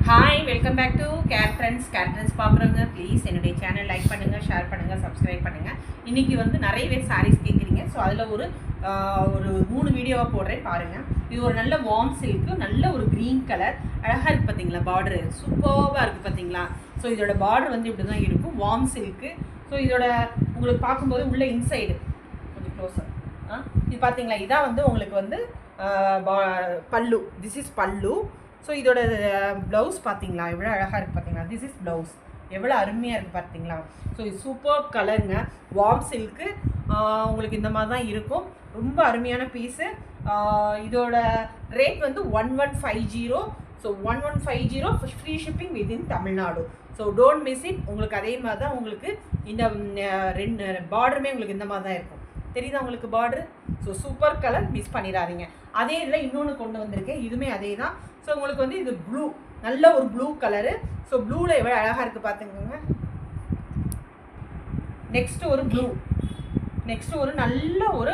Hi welcome back to care friends பார்க்குறவங்க please என்னுடைய channel like பண்ணுங்கள், ஷேர் பண்ணுங்கள், சப்ஸ்கிரைப் பண்ணுங்கள். இன்றைக்கி வந்து நிறைய பேர் சாரீஸ் கேட்குறீங்க. ஸோ அதில் ஒரு 3 வீடியோவாக போடுறேன் பாருங்கள். இது ஒரு நல்ல வார்ம் சில்க்கு, நல்ல ஒரு க்ரீன் கலர், அழகாக இருக்குது பார்த்தீங்களா, பார்டரு சூப்பராக இருக்குது பார்த்தீங்களா. ஸோ இதோட பார்டர் வந்து இப்படி தான் இருக்கும், வார்ம் சில்க்கு. ஸோ இதோட உங்களுக்கு பார்க்கும்போது உள்ள இன்சைடு கொஞ்சம் க்ளோஸர் இது பார்த்தீங்களா, இதான் வந்து உங்களுக்கு வந்து பல்லு. திஸ் இஸ் பல்லு. ஸோ இதோட ப்ளவுஸ் பார்த்தீங்களா எவ்வளோ அழகாக இருக்குது பார்த்தீங்களா. திஸ் இஸ் ப்ளவுஸ், எவ்வளோ அருமையாக இருக்குது பார்த்தீங்களா. ஸோ இது சூப்பர் கலருங்க, வார்ம் சில்க்கு. உங்களுக்கு இந்த மாதிரி தான் இருக்கும், ரொம்ப அருமையான பீஸு. இதோட ரேட் வந்து 1150. So 1150 free shipping within Tamil Nadu. So don't miss it. உங்களுக்கு அதே மாதிரி தான் உங்களுக்கு இந்த 2 பார்டருமே உங்களுக்கு இந்த மாதிரி தான் இருக்கும். தெரியுதா உங்களுக்கு border? So super colour, miss பண்ணிடாதீங்க. அதே இதில் இன்னொன்று கொண்டு வந்திருக்கேன், இதுவுமே அதே தான். ஸோ உங்களுக்கு வந்து இது ப்ளூ, நல்ல ஒரு ப்ளூ கலரு. ஸோ ப்ளூவில் எவ்வளோ அழகாக இருக்குது பார்த்துக்கோங்க. நெக்ஸ்ட்டு ஒரு ப்ளூ, நெக்ஸ்ட்டு ஒரு நல்ல ஒரு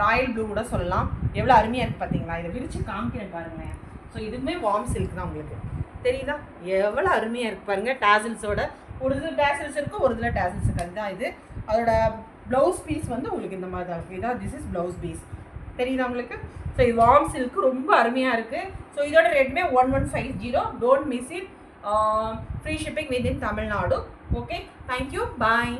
ராயல் ப்ளூ கூட சொல்லலாம். எவ்வளோ அருமையாக இருக்குது பார்த்தீங்களா. இதை விரித்து காமிக்கிறேன் பாருங்களேன். ஸோ இதுவுமே வார்ம் சில்க் தான். உங்களுக்கு தெரியுதா எவ்வளோ அருமையாக இருக்குது பாருங்கள். டேசல்ஸோட ஒரு இதில் டேசல்ஸ் இருக்கும், ஒரு இதில் டேசல்ஸ் இருக்காது தான். இது அதோட ப்ளவுஸ் பீஸ் வந்து உங்களுக்கு இந்த மாதிரி தான் இருக்குது. இதான் திஸ் இஸ் ப்ளவுஸ் பீஸ், தெரியுதா உங்களுக்கு. ஸோ இது வார்ம் சில்க்கு, ரொம்ப அருமையாக இருக்குது. ஸோ இதோட ரேட்டுமே 1150. Don't miss it. Free shipping within Tamil Nadu. Okay, thank you, bye.